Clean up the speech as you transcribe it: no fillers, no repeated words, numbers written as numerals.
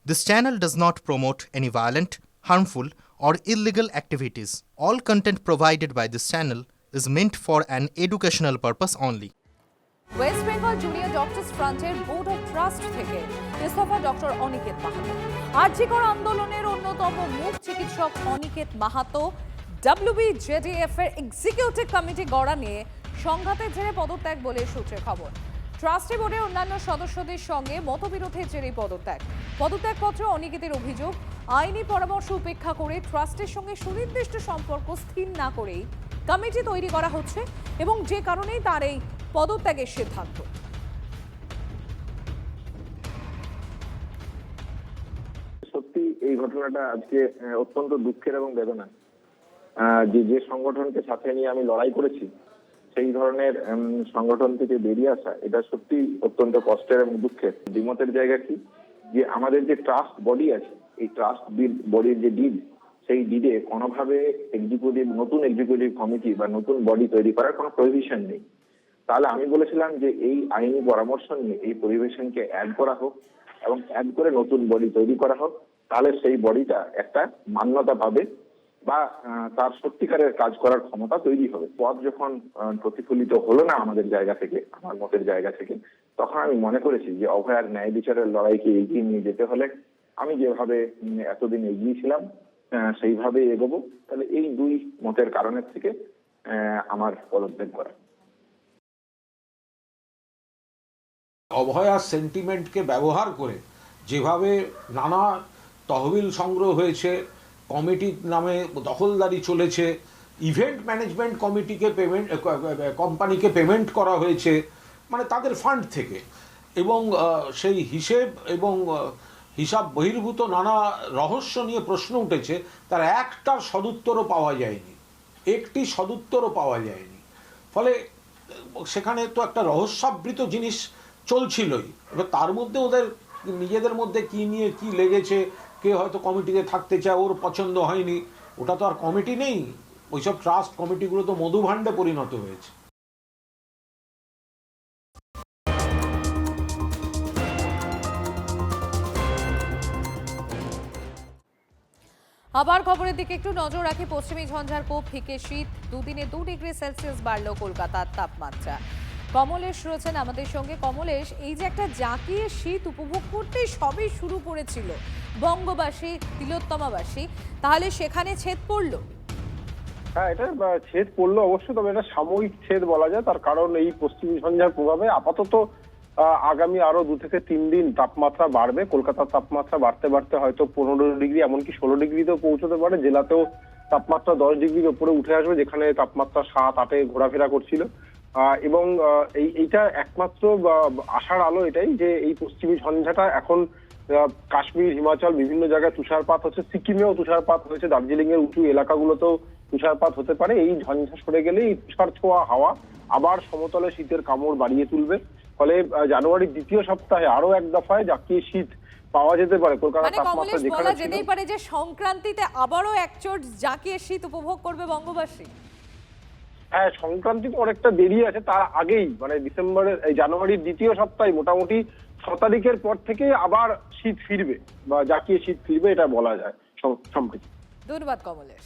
This channel does not promote any violent, harmful, or illegal activities. All content provided by this channel is meant for an educational purpose only. West Bengal junior doctors ফ্রন্টের board of trust থেকে ইস্তফা doctor Aniket Mahato. RG Kar আন্দোলনের অন্যতম মুখ চিকিৎসক Aniket Mahato WBJDF এর executive committee গড়া নিয়ে সংঘাতের জেরে পদত্যাগ বলে সূত্রে খবর। ট্রাস্টি বোর্ডের অন্যান্য সদস্যদের সঙ্গে মতবিরোধের জেরে পদত্যাগপত্র অনিকেতের অভিযোগ, আইনি পরামর্শ উপেক্ষা করে ট্রাস্টের সঙ্গে সুনির্দিষ্ট সম্পর্ক স্থির না করেই কমিটি তৈরি করা হচ্ছে এবং যে কারণেই তার এই পদত্যাগের সিদ্ধান্ত। সত্যি এই ঘটনাটা আজকে অত্যন্ত দুঃখের এবং বেদনা। যে সংগঠনকে সাথে নিয়ে আমি লড়াই করেছি সেই ধরনের সংগঠন থেকে বেরিয়ে আসা, এটা সত্যি অত্যন্ত কষ্টের এবং দুঃখের। দ্বিমতের জায়গা কি, যে আমাদের যে ট্রাস্ট বডি আছে, এই ট্রাস্ট বডির যে ডিড, সেই ডিডে কোনোভাবে নতুন এক্সিকিউটিভ কমিটি বা নতুন বডি তৈরি করার কোনো প্রভিশন নেই। তাহলে আমি বলেছিলাম যে এই আইনি পরামর্শ নিয়ে এই পরিবেশনকে অ্যাড করা হোক এবং অ্যাড করে নতুন বডি তৈরি করা হোক, তাহলে সেই বডিটা একটা মান্যতা পাবে বা তার সত্যিকারের কাজ করার ক্ষমতা তৈরি হবে। পথ যখন প্রতিফলিত হলো না আমাদের জায়গা থেকে, আমার মতের জায়গা থেকে, তখন আমি মনে করেছি যে অভয়ার ন্যায় বিচারের লড়াইকে এগিয়ে নিয়ে যেতে হলে আমি যেভাবে এতদিন এগিয়েছিলাম সেইভাবে এগোবো। তাহলে এই দুই মতের কারণের থেকে আমার পদত্যাগ করা। অভয়ার সেন্টিমেন্টকে ব্যবহার করে যেভাবে নানা তহবিল সংগ্রহ হয়েছে, কমিটির নামে দখলদারি চলেছে, ইভেন্ট ম্যানেজমেন্ট কোম্পানিকে পেমেন্ট করা হয়েছে মানে তাদের ফান্ড থেকে, এবং সেই হিসাব বহির্ভূত নানা রহস্য নিয়ে প্রশ্ন উঠেছে, তার একটার সদুত্তরও পাওয়া যায়নি। ফলে সেখানে তো একটা রহস্যাবৃত জিনিস চলছিলই। এবার তার মধ্যে ওদের নিজেদের মধ্যে কি নিয়ে কি লেগেছে, কে হয়তো কমিটিতে থাকতে চায়, ওর পছন্দ হয়নি, ওটা তো আর কমিটি নেই। ওইসব ট্রাস্ট কমিটিগুলো তো মধুভাণ্ডে পরিণত হয়েছে। আবার খবরের দিকে একটু নজর রাখি। পশ্চিমী ঝঞ্ঝার কোপ থেকে শীত, দুদিনে 2 ডিগ্রি সেলসিয়াস বাড়লো কলকাতার তাপমাত্রা। কমলেশ রয়েছেন আমাদের সঙ্গে। কমলেশ, এই যে একটা জাঁকিয়ে শীত উপভোগ করতে সবই শুরু করেছিল বঙ্গবাসী, তিলোত্তমাবাসী, তাহলে সেখানে ছেদ পড়লো? হ্যাঁ, এটা ছেদ পড়লো অবশ্যই, তবে এটা সাময়িক ছেদ বলা যায়। তার কারণ এই পশ্চিমী ঝঞ্ঝার প্রভাবে আপাতত আগামী আরো 2 থেকে 3 দিন তাপমাত্রা বাড়বে। কলকাতার তাপমাত্রা বাড়তে বাড়তে হয়তো 15 ডিগ্রি, এমনকি 16 ডিগ্রিতেও পৌঁছতে পারে। জেলাতেও তাপমাত্রা 10 ডিগ্রির উপরে উঠে আসবে, যেখানে তাপমাত্রা 7-8-এ ঘোরাফেরা করছিল। এবং এইটা একমাত্র আশার আলো এটাই যে এই পশ্চিমী ঝঞ্ঝাটা এখন কাশ্মীর, হিমাচল বিভিন্ন জায়গায় তুষারপাত হচ্ছে, সিকিমেও তুষারপাত হয়েছে, দার্জিলিং এর উঁচু এলাকাগুলোতেও তুষারপাত হতে পারে। এই ঝঞ্ঝা সরে গেলে এই তুষার ছোঁয়া হাওয়া আবার সমতলে শীতের কামড় বাড়িয়ে তুলবে। ফলে জানুয়ারির দ্বিতীয় সপ্তাহে আরো এক দফায় জাঁকিয়ে শীত পাওয়া যেতে পারে। কলকাতার তাপমাত্রা যেখানে ছিল, যেতেই পারে যে সংক্রান্তিতে আবারও একচোট জাঁকিয়ে শীত উপভোগ করবে বঙ্গবাসী। হ্যাঁ, সংক্রান্তি তো অনেকটা দেরি আছে, তার আগেই মানে জানুয়ারির দ্বিতীয় সপ্তাহে মোটামুটি 6 তারিখের পর থেকে আবার শীত ফিরবে বা জাঁকিয়ে শীত ফিরবে, এটা বলা যায় সম্প্রতি। ধন্যবাদ কমলেশ।